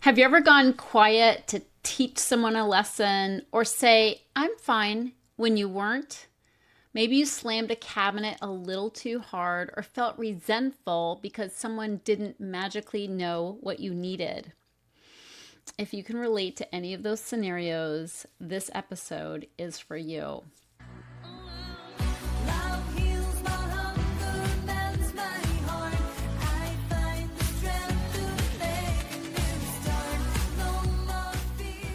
Have you ever gone quiet to teach someone a lesson or say, I'm fine, when you weren't? Maybe you slammed a cabinet a little too hard or felt resentful because someone didn't magically know what you needed. If you can relate to any of those scenarios, this episode is for you.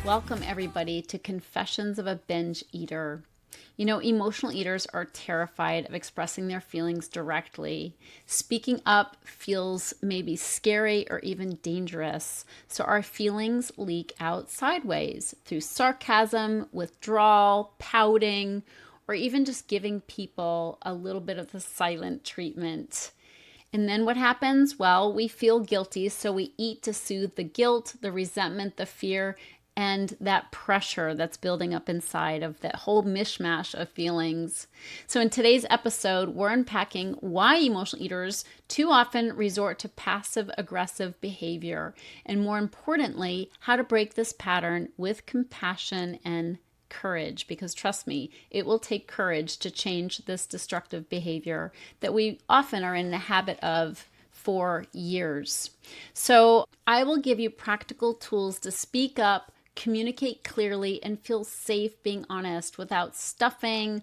Welcome, everybody, to Confessions of a Binge Eater. You know, emotional eaters are terrified of expressing their feelings directly. Speaking up feels maybe scary or even dangerous, so our feelings leak out sideways through sarcasm, withdrawal, pouting, or even just giving people a little bit of the silent treatment. And then what happens? Well, we feel guilty, so we eat to soothe the guilt, the resentment, the fear, and that pressure that's building up inside of that whole mishmash of feelings. So in today's episode, we're unpacking why emotional eaters too often resort to passive aggressive behavior, and more importantly, how to break this pattern with compassion and courage, because trust me, it will take courage to change this destructive behavior that we often are in the habit of for years. So I will give you practical tools to speak up, communicate clearly, and feel safe being honest without stuffing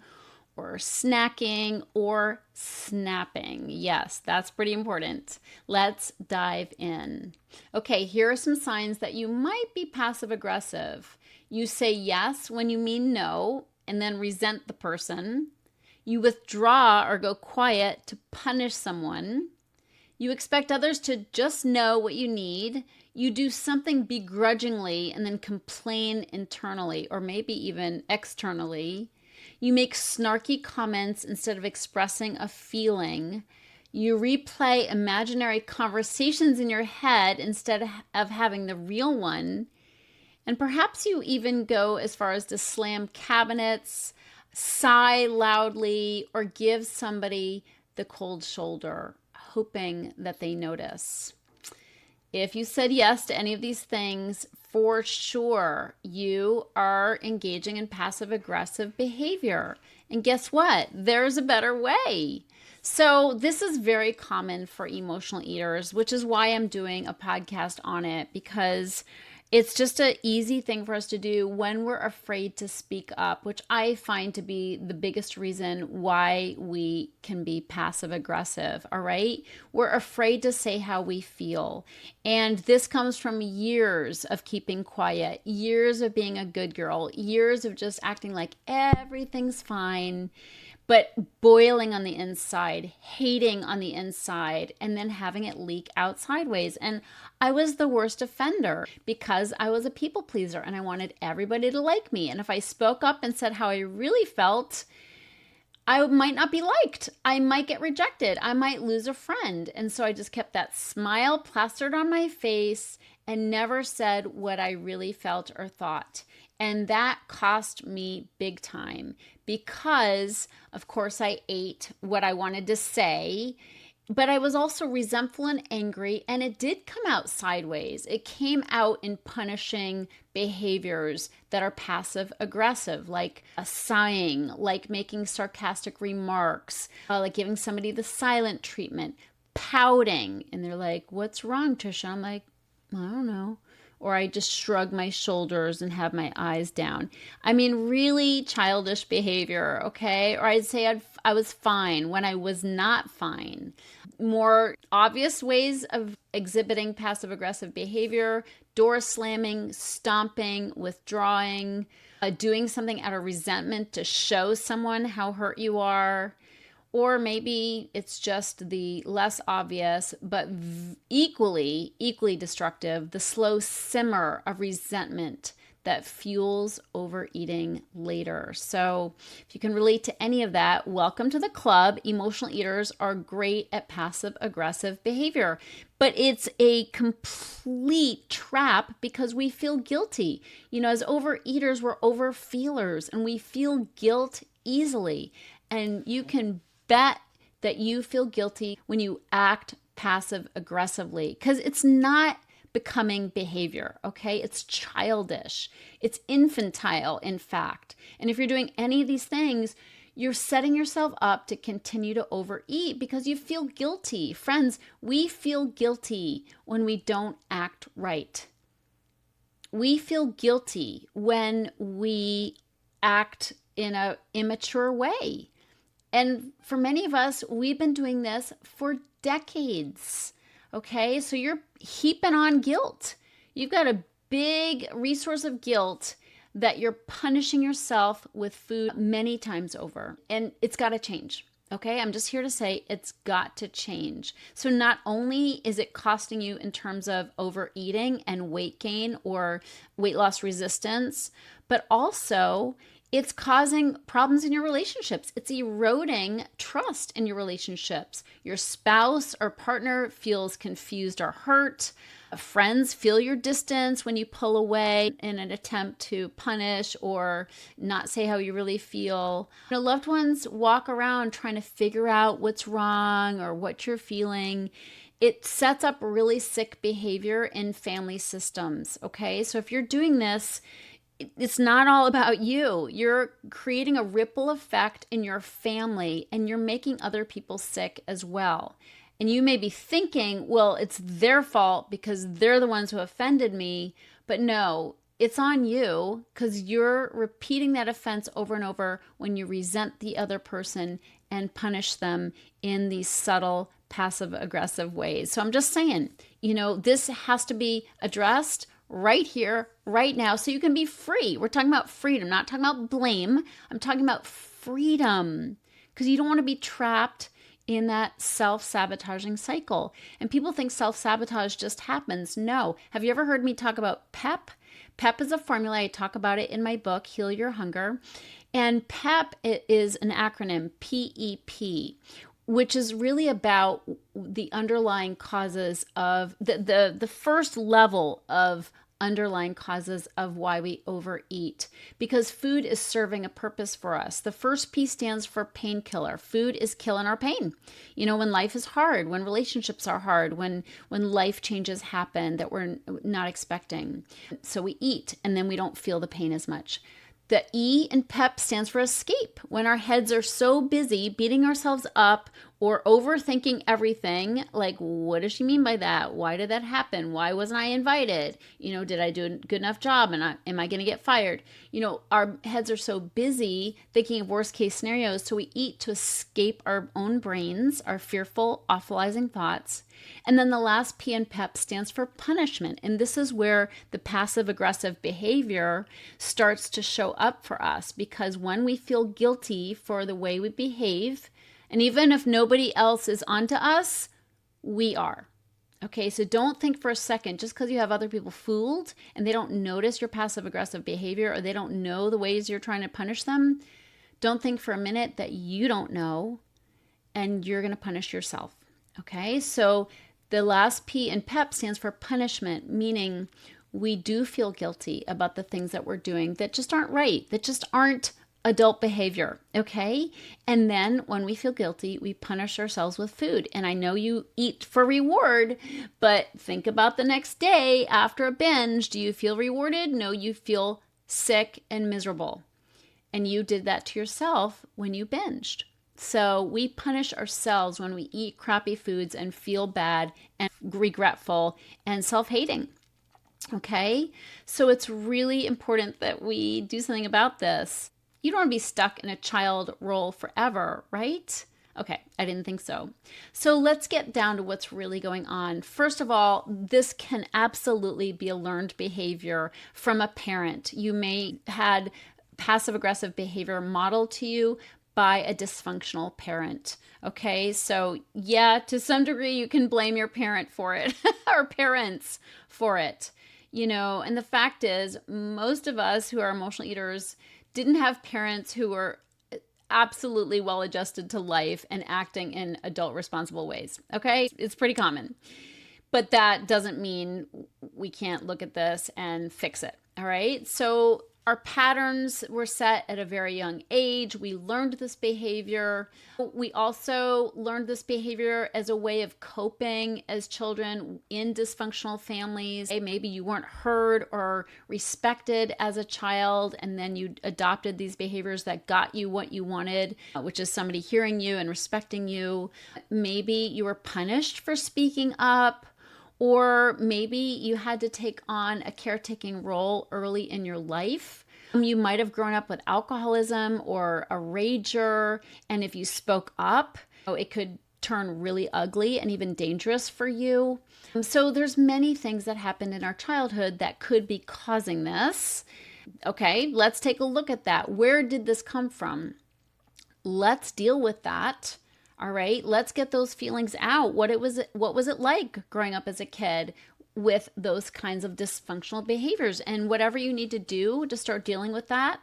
or snacking or snapping. Yes, that's pretty important. Let's dive in. Okay, here are some signs that you might be passive aggressive. You say yes when you mean no and then resent the person. You withdraw or go quiet to punish someone. You expect others to just know what you need. You do something begrudgingly and then complain internally or maybe even externally. You make snarky comments instead of expressing a feeling. You replay imaginary conversations in your head instead of having the real one. And perhaps you even go as far as to slam cabinets, sigh loudly, or give somebody the cold shoulder, hoping that they notice. If you said yes to any of these things, for sure, you are engaging in passive aggressive behavior. And guess what? There's a better way. So this is very common for emotional eaters, which is why I'm doing a podcast on it, because it's just an easy thing for us to do when we're afraid to speak up, which I find to be the biggest reason why we can be passive aggressive, all right? We're afraid to say how we feel. And this comes from years of keeping quiet, years of being a good girl, years of just acting like everything's fine, but boiling on the inside, hating on the inside, and then having it leak out sideways. And I was the worst offender because I was a people pleaser and I wanted everybody to like me. And if I spoke up and said how I really felt, I might not be liked. I might get rejected. I might lose a friend. And so I just kept that smile plastered on my face and never said what I really felt or thought. And that cost me big time because, of course, I ate what I wanted to say, but I was also resentful and angry, and it did come out sideways. It came out in punishing behaviors that are passive aggressive, like a sighing, like making sarcastic remarks, like giving somebody the silent treatment, pouting, and they're like, "What's wrong, Tricia?" I'm like, "I don't know." Or I just shrug my shoulders and have my eyes down. I mean, really childish behavior, okay? Or I'd say I was fine when I was not fine. More obvious ways of exhibiting passive-aggressive behavior: door slamming, stomping, withdrawing, doing something out of resentment to show someone how hurt you are. Or maybe it's just the less obvious, but equally destructive, the slow simmer of resentment that fuels overeating later. So if you can relate to any of that, welcome to the club. Emotional eaters are great at passive aggressive behavior, but it's a complete trap because we feel guilty. You know, as overeaters, we're overfeelers and we feel guilt easily. And you can bet that you feel guilty when you act passive aggressively, because it's not becoming behavior, okay? It's childish. It's infantile, in fact. And if you're doing any of these things, you're setting yourself up to continue to overeat because you feel guilty. Friends, we feel guilty when we don't act right. We feel guilty when we act in an immature way. And for many of us, we've been doing this for decades. Okay, so you're heaping on guilt. You've got a big resource of guilt that you're punishing yourself with food many times over. And it's got to change. Okay, I'm just here to say it's got to change. So not only is it costing you in terms of overeating and weight gain or weight loss resistance, but also it's causing problems in your relationships. It's eroding trust in your relationships. Your spouse or partner feels confused or hurt. Friends feel your distance when you pull away in an attempt to punish or not say how you really feel. Loved ones walk around trying to figure out what's wrong or what you're feeling. It sets up really sick behavior in family systems, okay? So if you're doing this, it's not all about you. You're creating a ripple effect in your family and you're making other people sick as well. And you may be thinking, well, it's their fault because they're the ones who offended me. But no, it's on you because you're repeating that offense over and over when you resent the other person and punish them in these subtle, passive aggressive ways. So I'm just saying, this has to be addressed right here, right now, so you can be free. We're talking about freedom, not talking about blame. I'm talking about freedom because you don't want to be trapped in that self-sabotaging cycle. And people think self-sabotage just happens. No. Have you ever heard me talk about PEP? PEP is a formula. I talk about it in my book, Heal Your Hunger. And PEP is an acronym, PEP, which is really about the underlying causes of the first level of underlying causes of why we overeat, because food is serving a purpose for us. The first P stands for painkiller. Food is killing our pain. When life is hard, when relationships are hard, when life changes happen that we're not expecting. So we eat and then we don't feel the pain as much. The E in PEP stands for escape. When our heads are so busy beating ourselves up or overthinking everything, like, what does she mean by that? Why did that happen? Why wasn't I invited? Did I do a good enough job? And am I going to get fired? Our heads are so busy thinking of worst case scenarios. So we eat to escape our own brains, our fearful, awfulizing thoughts. And then the last P in PEP stands for punishment. And this is where the passive aggressive behavior starts to show up for us, because when we feel guilty for the way we behave, and even if nobody else is onto us, we are. Okay, so don't think for a second, just because you have other people fooled and they don't notice your passive aggressive behavior or they don't know the ways you're trying to punish them, don't think for a minute that you don't know and you're going to punish yourself. Okay, so the last P in PEP stands for punishment, meaning we do feel guilty about the things that we're doing that just aren't right, that just aren't adult behavior, okay? And then when we feel guilty, we punish ourselves with food. And I know you eat for reward, but think about the next day after a binge. Do you feel rewarded? No, you feel sick and miserable. And you did that to yourself when you binged. So we punish ourselves when we eat crappy foods and feel bad and regretful and self-hating. Okay? So it's really important that we do something about this. You don't want to be stuck in a child role forever, right? Okay, I didn't think so. So let's get down to what's really going on. First of all, this can absolutely be a learned behavior from a parent. You may had passive aggressive behavior modeled to you by a dysfunctional parent. Okay, so yeah, to some degree you can blame your parent for it or parents for it. And the fact is, most of us who are emotional eaters didn't have parents who were absolutely well adjusted to life and acting in adult responsible ways. Okay, it's pretty common. But that doesn't mean we can't look at this and fix it. All right, so Our patterns were set at a very young age. We learned this behavior. We also learned this behavior as a way of coping as children in dysfunctional families. Maybe you weren't heard or respected as a child, and then you adopted these behaviors that got you what you wanted, which is somebody hearing you and respecting you. Maybe you were punished for speaking up. Or maybe you had to take on a caretaking role early in your life. You might have grown up with alcoholism or a rager, and if you spoke up, it could turn really ugly and even dangerous for you. So there's many things that happened in our childhood that could be causing this. Okay, let's take a look at that. Where did this come from? Let's deal with that. All right, let's get those feelings out. What was it like growing up as a kid with those kinds of dysfunctional behaviors? And whatever you need to do to start dealing with that,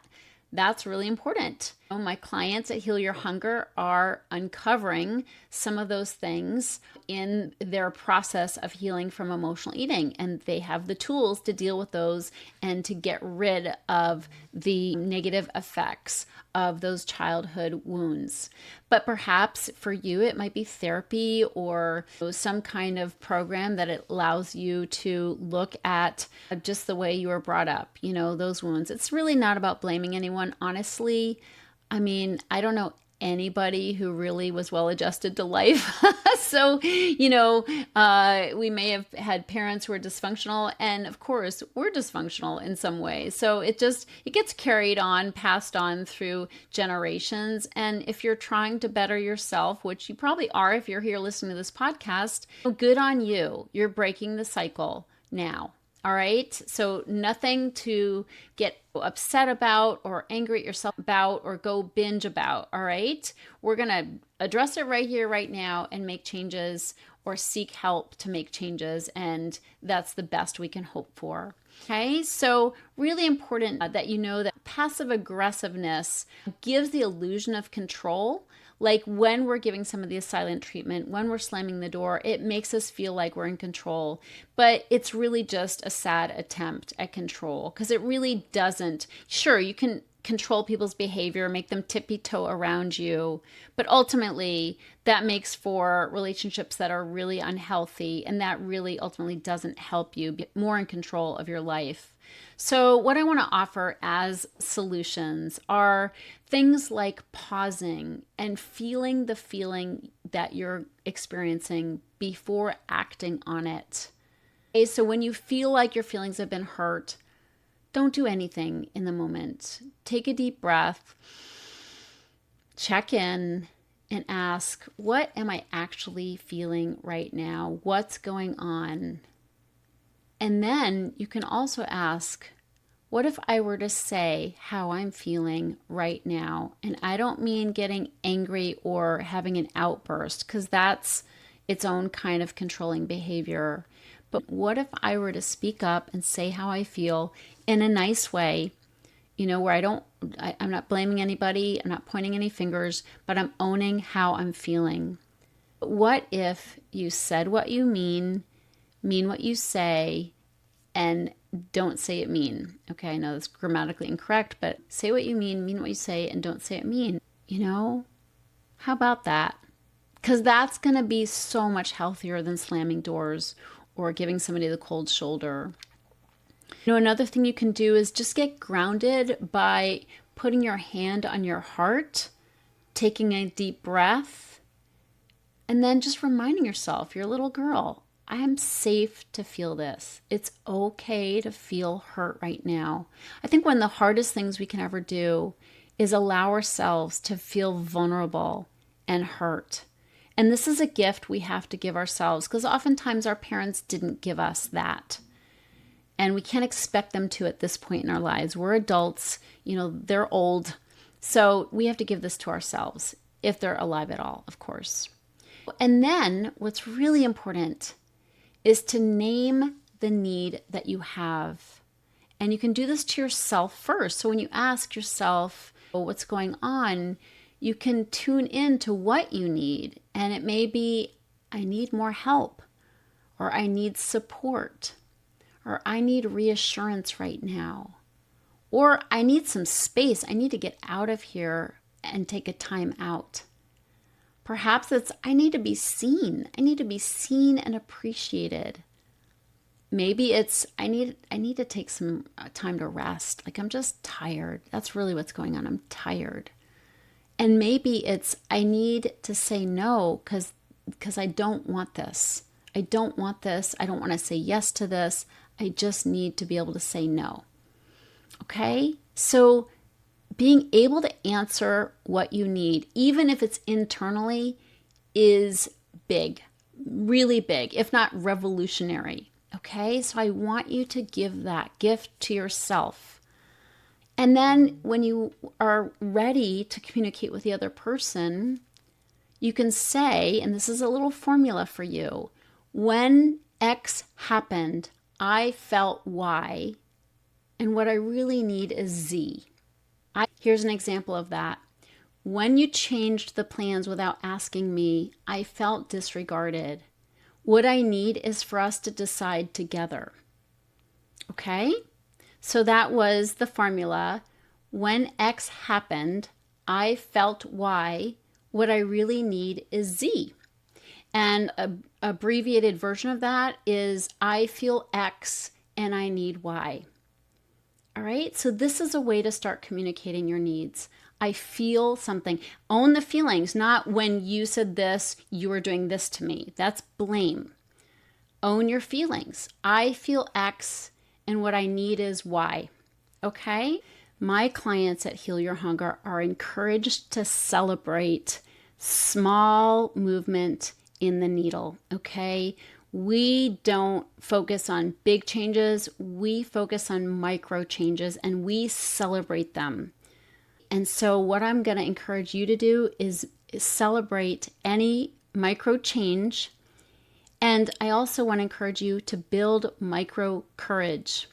that's really important. My clients at Heal Your Hunger are uncovering some of those things in their process of healing from emotional eating, and they have the tools to deal with those and to get rid of the negative effects of those childhood wounds. But perhaps for you, it might be therapy or some kind of program that allows you to look at just the way you were brought up, those wounds. It's really not about blaming anyone, honestly. I mean, I don't know anybody who really was well adjusted to life. So, we may have had parents who were dysfunctional, and of course, we're dysfunctional in some way. So it gets carried on, passed on through generations. And if you're trying to better yourself, which you probably are if you're here listening to this podcast, good on you. You're breaking the cycle now. All right. So nothing to get upset about or angry at yourself about or go binge about. All right. We're going to address it right here, right now, and make changes or seek help to make changes. And that's the best we can hope for. Okay. So really important that you know that passive aggressiveness gives the illusion of control. Like when we're giving some of the silent treatment, when we're slamming the door, it makes us feel like we're in control. But it's really just a sad attempt at control because it really doesn't. Sure, you can control people's behavior, make them tippy-toe around you. But ultimately, that makes for relationships that are really unhealthy, and that really ultimately doesn't help you be more in control of your life. So what I want to offer as solutions are things like pausing and feeling the feeling that you're experiencing before acting on it. Okay, so when you feel like your feelings have been hurt, don't do anything in the moment. Take a deep breath, check in, and ask, what am I actually feeling right now? What's going on? And then you can also ask, what if I were to say how I'm feeling right now? And I don't mean getting angry or having an outburst, because that's its own kind of controlling behavior. But what if I were to speak up and say how I feel in a nice way, where I'm not blaming anybody, I'm not pointing any fingers, but I'm owning how I'm feeling. What if you said what you mean what you say, and don't say it mean? Okay, I know that's grammatically incorrect, but say what you mean what you say, and don't say it mean. How about that? Because that's going to be so much healthier than slamming doors or giving somebody the cold shoulder. Another thing you can do is just get grounded by putting your hand on your heart, taking a deep breath, and then just reminding yourself, you're a little girl, I am safe to feel this. It's okay to feel hurt right now. I think one of the hardest things we can ever do is allow ourselves to feel vulnerable and hurt. And this is a gift we have to give ourselves because oftentimes our parents didn't give us that. And we can't expect them to at this point in our lives. We're adults, they're old. So we have to give this to ourselves if they're alive at all, of course. And then what's really important is to name the need that you have. And you can do this to yourself first. So when you ask yourself, what's going on, you can tune in to what you need. And it may be, I need more help, or I need support, or I need reassurance right now, Or I need some space. I need to get out of here and take a time out. Perhaps it's I need to be seen. I need to be seen and appreciated. Maybe it's I need to take some time to rest. Like I'm just tired. That's really what's going on. I'm tired. And maybe it's I need to say no because I don't want this. I don't want this. I don't want to say yes to this. I just need to be able to say no. Okay? So being able to answer what you need, even if it's internally, is big, really big, if not revolutionary. Okay? So I want you to give that gift to yourself. And then when you are ready to communicate with the other person, you can say, and this is a little formula for you, when X happened, I felt Y, and what I really need is Z. Here's an example of that. When you changed the plans without asking me, I felt disregarded. What I need is for us to decide together. Okay? So that was the formula. When X happened, I felt Y. What I really need is Z. And an abbreviated version of that is I feel X and I need Y. All right, so this is a way to start communicating your needs. I feel something. Own the feelings, not when you said this, you were doing this to me. That's blame. Own your feelings. I feel X and what I need is Y. Okay? My clients at Heal Your Hunger are encouraged to celebrate small movement in the needle. Okay? We don't focus on big changes. We focus on micro changes and we celebrate them. And so what I'm going to encourage you to do is celebrate any micro change. And I also want to encourage you to build micro courage.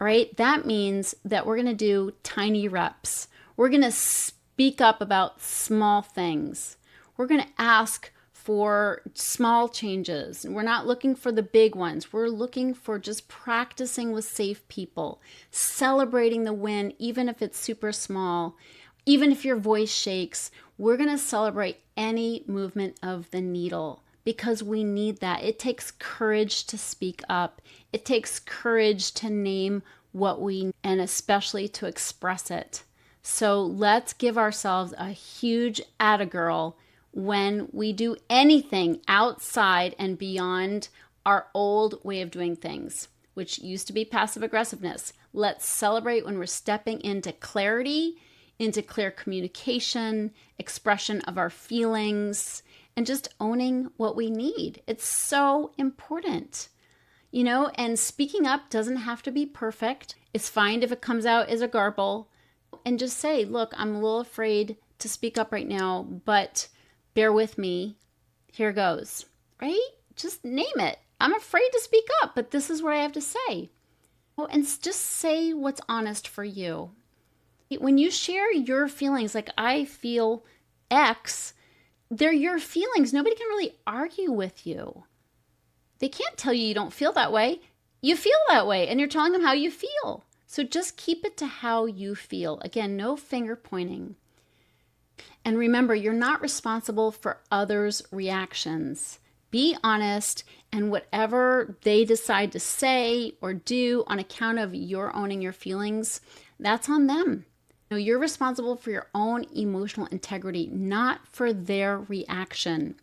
All right. That means that we're going to do tiny reps. We're going to speak up about small things. We're going to ask for small changes. We're not looking for the big ones. We're looking for just practicing with safe people, celebrating the win, even if it's super small, even if your voice shakes. We're going to celebrate any movement of the needle because we need that. It takes courage to speak up. It takes courage to name what we need, and especially to express it. So let's give ourselves a huge attagirl when we do anything outside and beyond our old way of doing things, which used to be passive aggressiveness. Let's celebrate when we're stepping into clarity, into clear communication, expression of our feelings, and just owning what we need. It's so important. You know, and speaking up doesn't have to be perfect. It's fine if it comes out as a garble. And just say, look, I'm a little afraid to speak up right now, but bear with me. Here goes, right? Just name it. I'm afraid to speak up, but this is what I have to say. Oh, and just say what's honest for you. When you share your feelings, like I feel X, they're your feelings. Nobody can really argue with you. They can't tell you don't feel that way. You feel that way, and you're telling them how you feel. So just keep it to how you feel. Again, no finger pointing. And remember, you're not responsible for others' reactions. Be honest, and whatever they decide to say or do on account of your owning your feelings, that's on them. You know, you're responsible for your own emotional integrity, not for their reaction.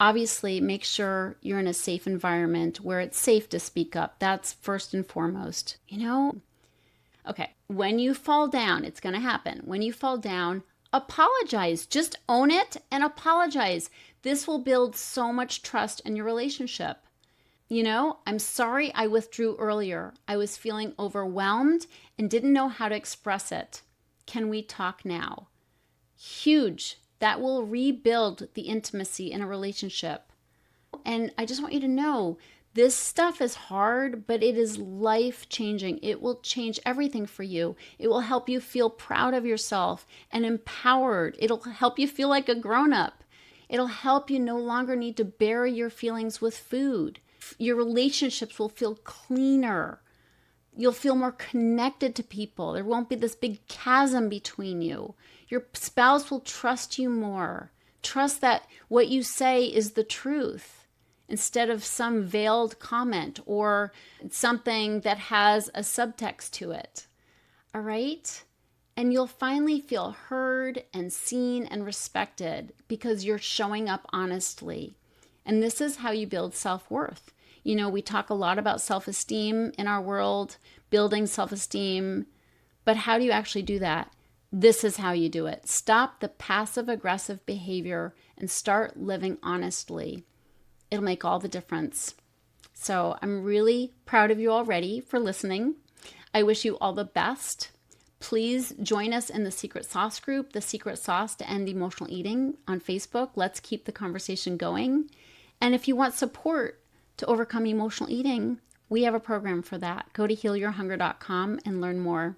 Obviously, make sure you're in a safe environment where it's safe to speak up. That's first and foremost. You know? Okay, when you fall down, it's going to happen. When you fall down, apologize. Just own it and apologize. This will build so much trust in your relationship. You know, I'm sorry I withdrew earlier. I was feeling overwhelmed and didn't know how to express it. Can we talk now? Huge. That will rebuild the intimacy in a relationship. And I just want you to know, this stuff is hard, but it is life-changing. It will change everything for you. It will help you feel proud of yourself and empowered. It'll help you feel like a grown-up. It'll help you no longer need to bury your feelings with food. Your relationships will feel cleaner. You'll feel more connected to people. There won't be this big chasm between you. Your spouse will trust you more. Trust that what you say is the truth instead of some veiled comment or something that has a subtext to it. All right? And you'll finally feel heard and seen and respected because you're showing up honestly. And this is how you build self-worth. You know, we talk a lot about self-esteem in our world, building self-esteem, but how do you actually do that? This is how you do it. Stop the passive-aggressive behavior and start living honestly. It'll make all the difference. So I'm really proud of you already for listening. I wish you all the best. Please join us in the Secret Sauce group, the Secret Sauce to End Emotional Eating on Facebook. Let's keep the conversation going. And if you want support to overcome emotional eating, we have a program for that. Go to healyourhunger.com and learn more.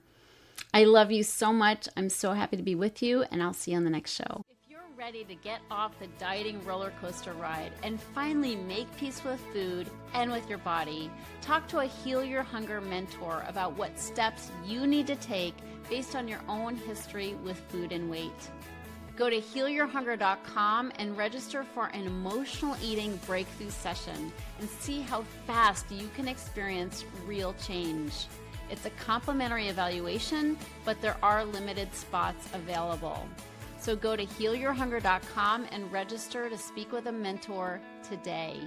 I love you so much. I'm so happy to be with you, and I'll see you on the next show. If you're ready to get off the dieting roller coaster ride and finally make peace with food and with your body, talk to a Heal Your Hunger mentor about what steps you need to take based on your own history with food and weight. Go to healyourhunger.com and register for an emotional eating breakthrough session and see how fast you can experience real change. It's a complimentary evaluation, but there are limited spots available. So go to healyourhunger.com and register to speak with a mentor today.